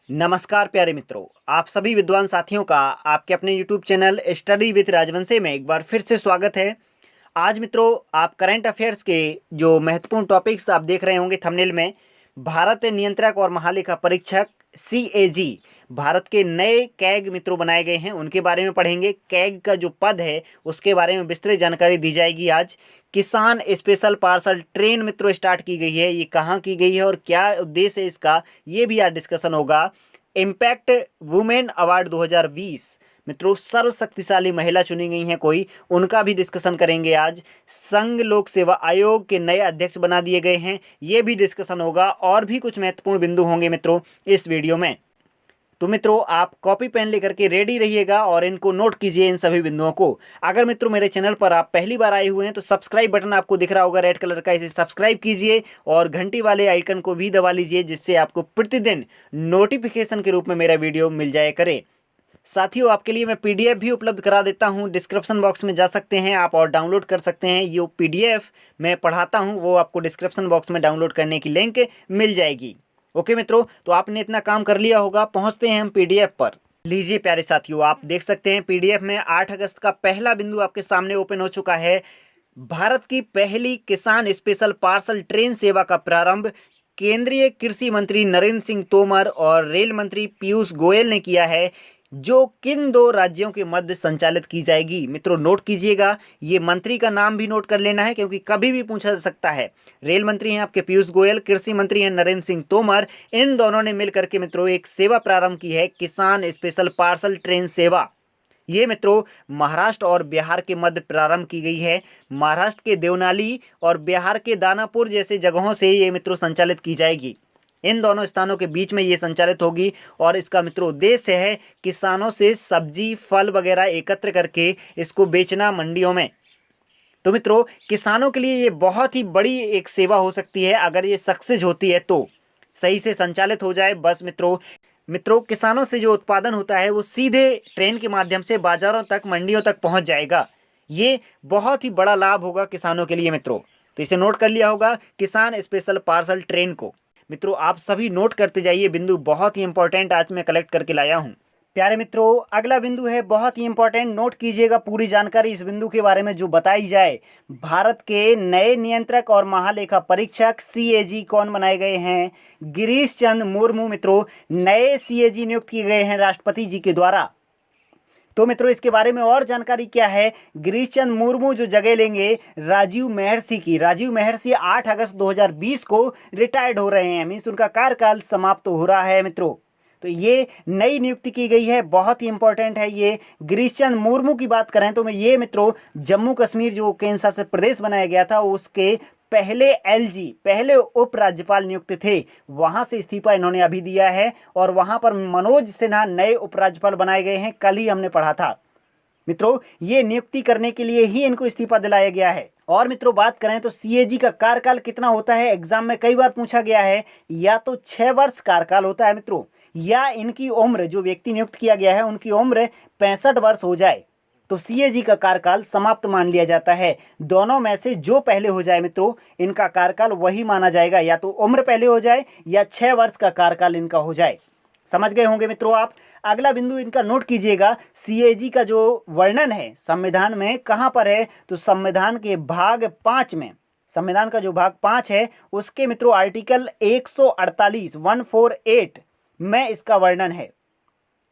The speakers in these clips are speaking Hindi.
नमस्कार प्यारे मित्रों, आप सभी विद्वान साथियों का आपके अपने YouTube channel study with Rajvanshi में एक बार फिर से स्वागत है। आज मित्रों, आप करंट अफेयर्स के जो महत्वपूर्ण टॉपिक्स आप देख रहे होंगे थंबनेल में, भारत नियंत्रक और महालेखा परीक्षक CAG, भारत के नए कैग मित्रों बनाए गए हैं, उनके बारे में पढ़ेंगे। कैग का जो पद है उसके बारे में विस्तृत जानकारी दी जाएगी आज। किसान स्पेशल पार्सल ट्रेन मित्रों स्टार्ट की गई है, ये कहाँ की गई है और क्या उद्देश्य है इसका, ये भी आज डिस्कशन होगा। इम्पैक्ट वुमेन अवार्ड 2020 मित्रों, सर्वशक्तिशाली महिला चुनी गई हैं कोई, उनका भी डिस्कशन करेंगे आज। संघ लोक सेवा आयोग के नए अध्यक्ष बना दिए गए हैं, ये भी डिस्कशन होगा। और भी कुछ महत्वपूर्ण बिंदु होंगे मित्रों इस वीडियो में। तो मित्रों, आप कॉपी पेन लेकर के रेडी रहिएगा और इनको नोट कीजिए, इन सभी बिंदुओं को। अगर मित्रों मेरे चैनल पर आप पहली बार आए हुए हैं तो सब्सक्राइब बटन आपको दिख रहा होगा रेड कलर का, इसे सब्सक्राइब कीजिए और घंटी वाले आइकन को भी दबा लीजिए, जिससे आपको प्रतिदिन नोटिफिकेशन के रूप में मेरा वीडियो मिल जाया करे। साथियों, आपके लिए मैं PDF भी उपलब्ध करा देता हूं, डिस्क्रिप्शन बॉक्स में जा सकते हैं आप और डाउनलोड कर सकते हैं। ये PDF मैं पढ़ाता हूं वो आपको डिस्क्रिप्शन बॉक्स में डाउनलोड करने की लिंक मिल जाएगी। ओके मित्रों, तो आपने इतना काम कर लिया होगा, पहुंचते हैं हम PDF पर। लीजिए प्यारे साथियों, आप देख सकते हैं PDF में 8 अगस्त का पहला बिंदु आपके सामने ओपन हो चुका है। भारत की पहली किसान स्पेशल पार्सल ट्रेन सेवा का प्रारंभ केंद्रीय कृषि मंत्री नरेंद्र सिंह तोमर और रेल मंत्री पीयूष गोयल ने किया है, जो किन दो राज्यों के मध्य संचालित की जाएगी। मित्रों नोट कीजिएगा, ये मंत्री का नाम भी नोट कर लेना है क्योंकि कभी भी पूछा जा सकता है। रेल मंत्री हैं आपके पीयूष गोयल, कृषि मंत्री हैं नरेंद्र सिंह तोमर। इन दोनों ने मिलकर के मित्रों एक सेवा प्रारंभ की है, किसान स्पेशल पार्सल ट्रेन सेवा। ये मित्रों महाराष्ट्र और बिहार के मध्य प्रारंभ की गई है। महाराष्ट्र के देवनाली और बिहार के दानापुर जैसे जगहों से ये मित्रों संचालित की जाएगी। इन दोनों स्थानों के बीच में ये संचालित होगी और इसका मित्रों उद्देश्य है किसानों से सब्जी फल वगैरह एकत्र करके इसको बेचना मंडियों में। तो मित्रों किसानों के लिए ये बहुत ही बड़ी एक सेवा हो सकती है अगर ये सक्सेस होती है तो, सही से संचालित हो जाए। बस मित्रों किसानों से जो उत्पादन होता है वो सीधे ट्रेन के माध्यम से बाजारों तक, मंडियों तक पहुंच जाएगा। ये बहुत ही बड़ा लाभ होगा किसानों के लिए मित्रों। तो इसे नोट कर लिया होगा, किसान स्पेशल पार्सल ट्रेन को। मित्रों आप सभी नोट करते जाइए, बिंदु बहुत ही इंपॉर्टेंट आज मैं कलेक्ट करके लाया हूं। प्यारे मित्रों अगला बिंदु है बहुत ही इंपॉर्टेंट, नोट कीजिएगा पूरी जानकारी इस बिंदु के बारे में जो बताई जाए। भारत के नए नियंत्रक और महालेखा परीक्षक CAG कौन बनाए गए हैं? गिरीश चंद्र मुर्मू मित्रों नए CAG नियुक्त किए गए हैं राष्ट्रपति जी के द्वारा। तो मित्रों इसके बारे में और जानकारी क्या है? गिरीश चंद्र मुर्मू जो जगह लेंगे राजीव महर्षि की। राजीव महर्षि 8 अगस्त 2020 को रिटायर्ड हो रहे हैं, मीन्स उनका कार्यकाल समाप्त हो रहा है मित्रों। तो ये नई नियुक्ति की गई है, बहुत ही इंपॉर्टेंट है ये। गिरीश चंद्र मुर्मू की बात करें तो मैं ये मित्रों जम्मू कश्मीर जो केंद्र शासित प्रदेश बनाया गया था उसके पहले LG पहले उपराज्यपाल नियुक्त थे, वहां से इस्तीफा इन्होंने अभी दिया है और वहां पर मनोज सिन्हा नए उपराज्यपाल बनाए गए हैं, कल ही हमने पढ़ा था। मित्रों ये नियुक्ति करने के लिए ही इनको इस्तीफा दिलाया गया है। और मित्रों बात करें तो CAG का कार्यकाल कितना होता है, एग्जाम में कई बार पूछा गया है। या तो 6 वर्ष कार्यकाल होता है मित्रों, या इनकी उम्र, जो व्यक्ति नियुक्त किया गया है उनकी उम्र 65 वर्ष हो जाए तो CAG का कार्यकाल समाप्त मान लिया जाता है। दोनों में से जो पहले हो जाए मित्रों इनका कार्यकाल वही माना जाएगा, या तो उम्र पहले हो जाए या 6 वर्ष का कार्यकाल इनका हो जाए। समझ गए होंगे मित्रों आप। अगला बिंदु इनका नोट कीजिएगा, CAG का जो वर्णन है संविधान में कहाँ पर है? तो संविधान के भाग 5 में, संविधान का जो भाग 5 है उसके मित्रों आर्टिकल 148 में इसका वर्णन है।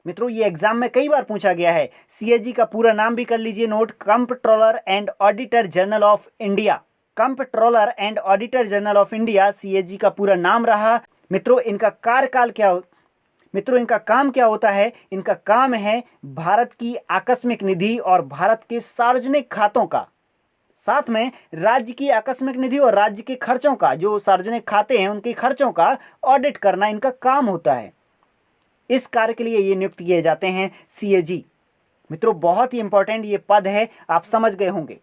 मित्रों ये एग्जाम में कई बार पूछा गया है। CAG का पूरा नाम भी कर लीजिए note, comptroller and auditor general of India. Comptroller and auditor general of India CAG का पूरा नाम रहा। मित्रों इनका कार्यकाल क्या मित्रों इनका काम क्या होता है? इनका काम है भारत की आकस्मिक निधि और भारत के सार्वजनिक खातों का, साथ में राज्य की आकस्मिक निधि और राज्य के खर्चों का, जो सार्वजनिक खाते हैं उनके खर्चों का ऑडिट करना इनका काम होता है। इस कार्य के लिए ये नियुक्त किए जाते हैं CAG। मित्रों बहुत ही इंपॉर्टेंट ये पद है, आप समझ गए होंगे।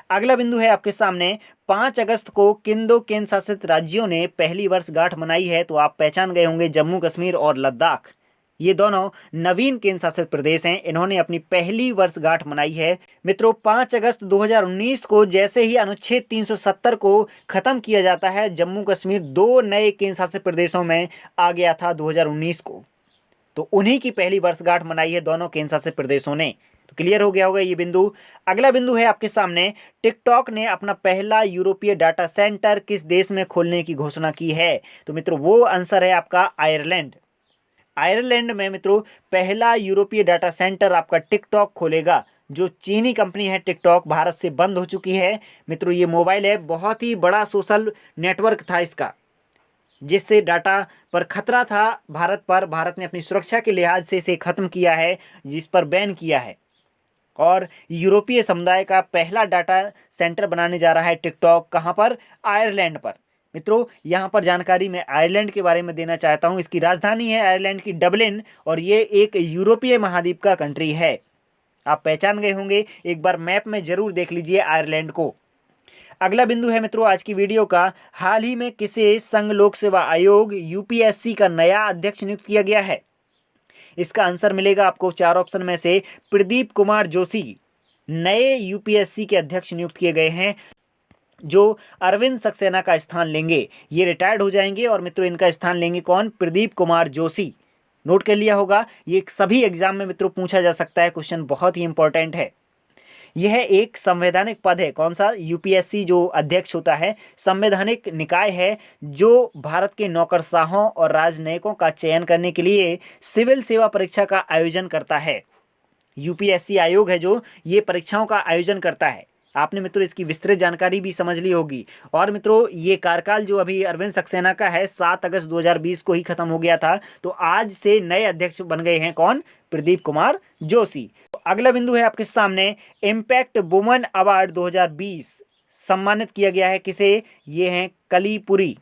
अगला बिंदु है आपके सामने, 5 अगस्त को किन दो केंद्र शासित राज्यों ने पहली वर्षगांठ मनाई है? तो आप पहचान गए होंगे, जम्मू कश्मीर और लद्दाख। ये दोनों नवीन केंद्र शासित प्रदेश हैं। इन्होंने अपनी पहली वर्षगांठ मनाई है। मित्रों, 5 अगस्त 2019 को जैसे ही अनुच्छेद 370 को खत्म किया जाता है, जम्मू कश्मीर 2 नए केंद्र शासित प्रदेशों में आ गया था 2019 को। तो उन्हीं की पहली वर्षगांठ मनाई है दोनों केंद्र शासित प्रदेशों ने। तो क्लियर हो गया होगा ये बिंदु। अगला बिंदु है आपके सामने, टिकटॉक ने अपना पहला यूरोपीय डाटा सेंटर किस देश में खोलने की घोषणा की है? तो मित्रों, वो आंसर है आपका आयरलैंड। आयरलैंड में मित्रों पहला यूरोपीय डाटा सेंटर आपका टिकटॉक खोलेगा। जो चीनी कंपनी है टिकटॉक, भारत से बंद हो चुकी है। मित्रों, ये मोबाइल ऐप बहुत ही बड़ा सोशल नेटवर्क था इसका, जिससे डाटा पर खतरा था भारत पर। भारत ने अपनी सुरक्षा के लिहाज से इसे खत्म किया है, जिस पर बैन किया है। और यूरोपीय समुदाय का पहला डाटा सेंटर बनाने जा रहा है टिकटॉक। कहां पर? आयरलैंड पर। मित्रों, यहां पर जानकारी मैं आयरलैंड के बारे में देना चाहता हूं। इसकी राजधानी है आयरलैंड की डबलिन, और ये एक यूरोपीय महाद्वीप का कंट्री है। आप पहचान गए होंगे, एक बार मैप में जरूर देख लीजिए आयरलैंड को। अगला बिंदु है मित्रों आज की वीडियो का, हाल ही में किसे संघ लोक सेवा आयोग यूपीएससी का नया अध्यक्ष नियुक्त किया गया है? इसका आंसर मिलेगा आपको 4 ऑप्शन में से। प्रदीप कुमार जोशी नए यूपीएससी के अध्यक्ष नियुक्त किए गए हैं, जो अरविंद सक्सेना का स्थान लेंगे। ये रिटायर्ड हो जाएंगे और मित्रों इनका स्थान लेंगे कौन? प्रदीप कुमार जोशी। नोट कर लिया होगा, ये सभी एग्जाम में मित्रों पूछा जा सकता है, क्वेश्चन बहुत ही इंपॉर्टेंट है। यह एक संवैधानिक पद है। कौन सा? यूपीएससी जो अध्यक्ष होता है, संवैधानिक निकाय है जो भारत के नौकरशाहों और राजनयिकों का चयन करने के लिए सिविल सेवा परीक्षा का आयोजन करता है। यूपीएससी आयोग है जो ये परीक्षाओं का आयोजन करता है। आपने मित्रों इसकी विस्तृत जानकारी भी समझ ली होगी। और मित्रों, ये कार्यकाल जो अभी अरविंद सक्सेना का है 7 अगस्त 2020 को ही खत्म हो गया था। तो आज से नए अध्यक्ष बन गए हैं कौन? प्रदीप कुमार जोशी। तो अगला बिंदु है आपके सामने, इम्पैक्ट वुमन अवार्ड 2020 सम्मानित किया गया है किसे? ये हैं कलीपुरी।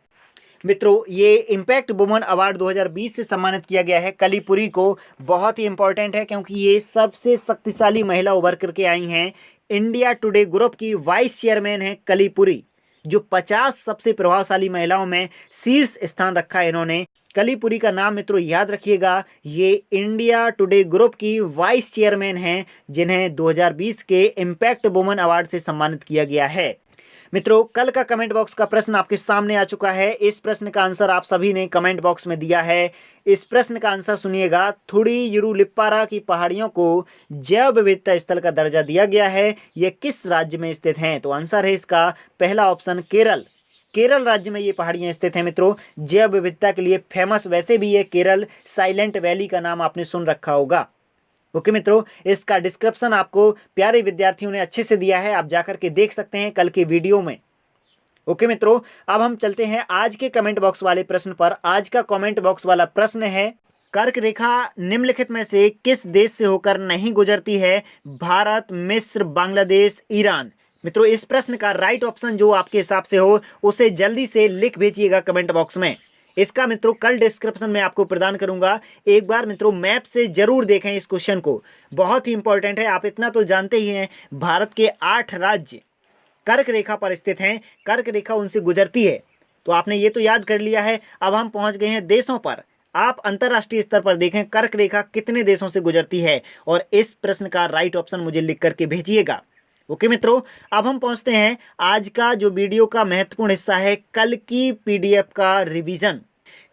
मित्रों, ये इम्पैक्ट वुमन अवार्ड 2020 से सम्मानित किया गया है कलीपुरी को। बहुत ही इंपॉर्टेंट है क्योंकि ये सबसे शक्तिशाली महिला उभर करके आई हैं। इंडिया टुडे ग्रुप की वाइस चेयरमैन है कलीपुरी, जो 50 सबसे प्रभावशाली महिलाओं में शीर्ष स्थान रखा है इन्होंने। कलीपुरी का नाम मित्रों याद रखिएगा। ये इंडिया टुडे ग्रुप की वाइस चेयरमैन हैं, जिन्हें 2020 के इम्पैक्ट वुमन अवार्ड से सम्मानित किया गया है। मित्रों, कल का कमेंट बॉक्स का प्रश्न आपके सामने आ चुका है। इस प्रश्न का आंसर आप सभी ने कमेंट बॉक्स में दिया है। इस प्रश्न का आंसर सुनिएगा। थुडुयुरुलिप्पारा की पहाड़ियों को जैव विविधता स्थल का दर्जा दिया गया है। यह किस राज्य में स्थित हैं? तो आंसर है इसका पहला ऑप्शन, केरल। केरल राज्य में ये पहाड़ियां स्थित हैं मित्रों। जैव विविधता के लिए फेमस वैसे भी ये केरल साइलेंट वैली का नाम आपने सुन रखा होगा। ओके मित्रों, इसका डिस्क्रिप्शन आपको प्यारे विद्यार्थियों ने अच्छे से दिया है, आप जाकर के देख सकते हैं कल के वीडियो में। ओके मित्रों, अब हम चलते हैं आज के कमेंट बॉक्स वाले प्रश्न पर। आज का कमेंट बॉक्स वाला प्रश्न है, कर्क रेखा निम्नलिखित में से किस देश से होकर नहीं गुजरती है? भारत, मिस्र, बांग्लादेश, ईरान। मित्रों, इस प्रश्न का राइट ऑप्शन जो आपके हिसाब से हो उसे जल्दी से लिख भेजिएगा कमेंट बॉक्स में। इसका मित्रों कल डिस्क्रिप्शन में आपको प्रदान करूंगा। एक बार मित्रों मैप से जरूर देखें इस क्वेश्चन को, बहुत ही इंपॉर्टेंट है। आप इतना तो जानते ही हैं, भारत के 8 राज्य कर्क रेखा पर स्थित हैं। कर्क रेखा उनसे गुजरती है, तो आपने ये तो याद कर लिया है। अब हम पहुंच गए हैं देशों पर। आप अंतरराष्ट्रीय स्तर पर देखें कर्क रेखा कितने देशों से गुजरती है, और इस प्रश्न का राइट ऑप्शन मुझे लिख करके भेजिएगा। ओके मित्रों, अब हम पहुंचते हैं आज का जो वीडियो का महत्वपूर्ण हिस्सा है, कल की पीडीएफ का रिवीजन।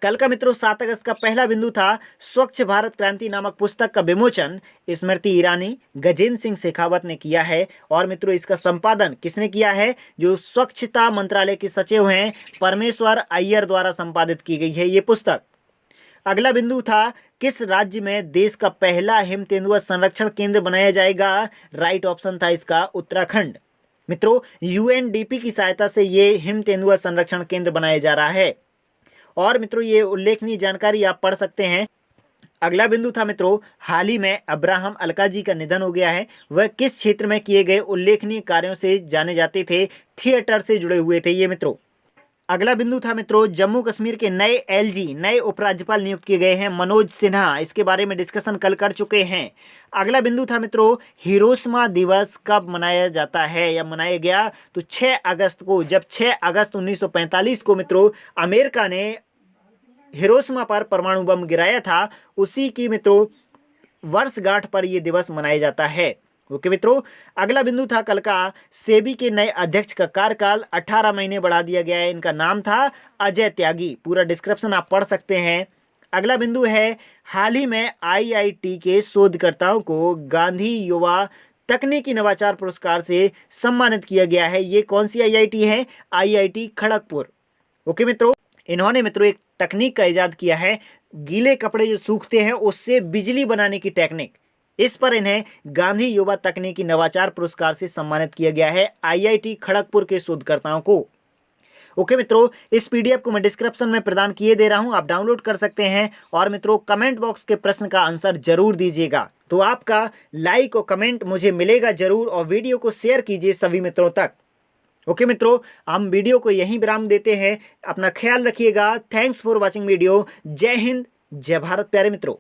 कल का मित्रों 7 अगस्त का पहला बिंदु था स्वच्छ भारत क्रांति नामक पुस्तक का विमोचन स्मृति ईरानी, गजेंद्र सिंह शेखावत ने किया है। और मित्रों इसका संपादन किसने किया है? जो स्वच्छता मंत्रालय के सचिव हैं परमेश्वर अय्यर द्वारा संपादित की गई है ये पुस्तक। अगला बिंदु था, किस राज्य में देश का पहला हिम तेंदुआ संरक्षण केंद्र बनाया जाएगा? राइट ऑप्शन था इसका उत्तराखंड। मित्रों, यूएनडीपी की सहायता से ये हिम तेंदुआ संरक्षण केंद्र बनाया जा रहा है। और मित्रों ये उल्लेखनीय जानकारी आप पढ़ सकते हैं। अगला बिंदु था मित्रों, हाल ही में अब्राहम अलकाजी का निधन हो गया है। वह किस क्षेत्र में किए गए उल्लेखनीय कार्यों से जाने जाते थे? थिएटर से जुड़े हुए थे ये मित्रों। अगला बिंदु था मित्रों, जम्मू कश्मीर के नए एलजी नए उपराज्यपाल नियुक्त किए गए हैं मनोज सिन्हा। इसके बारे में डिस्कशन कल कर चुके हैं। अगला बिंदु था मित्रों, हिरोशिमा दिवस कब मनाया जाता है या मनाया गया? तो 6 अगस्त को, जब 6 अगस्त 1945 को मित्रों अमेरिका ने हिरोशिमा पर परमाणु बम गिराया था, उसी की मित्रों वर्षगांठ पर यह दिवस मनाया जाता है। ओके मित्रों, अगला बिंदु था कल का, सेबी के नए अध्यक्ष का कार्यकाल 18 महीने बढ़ा दिया गया है। इनका नाम था अजय त्यागी। पूरा डिस्क्रिप्शन आप पढ़ सकते हैं। अगला बिंदु है, हाल ही में आईआईटी के शोधकर्ताओं को गांधी युवा तकनीकी नवाचार पुरस्कार से सम्मानित किया गया है। ये कौन सी आईआईटी है? आईआईटी खड़गपुर। ओके मित्रों, इन्होंने मित्रों एक तकनीक का इजाद किया है, गीले कपड़े जो सूखते हैं उससे बिजली बनाने की टेक्निक। इस पर इन्हें गांधी युवा तकनीकी नवाचार पुरस्कार से सम्मानित किया गया है, आईआईटी खड़गपुर के शोधकर्ताओं को। ओके मित्रों, इस पीडीएफ को मैं डिस्क्रिप्शन में प्रदान किए दे रहा हूं, आप डाउनलोड कर सकते हैं। और मित्रों, कमेंट बॉक्स के प्रश्न का आंसर जरूर दीजिएगा। तो आपका लाइक और कमेंट मुझे मिलेगा जरूर, और वीडियो को शेयर कीजिए सभी मित्रों तक। ओके मित्रों, हम वीडियो को यहीं विराम देते हैं। अपना ख्याल रखिएगा। Thanks for watching video. जय हिंद, जय भारत प्यारे मित्रों।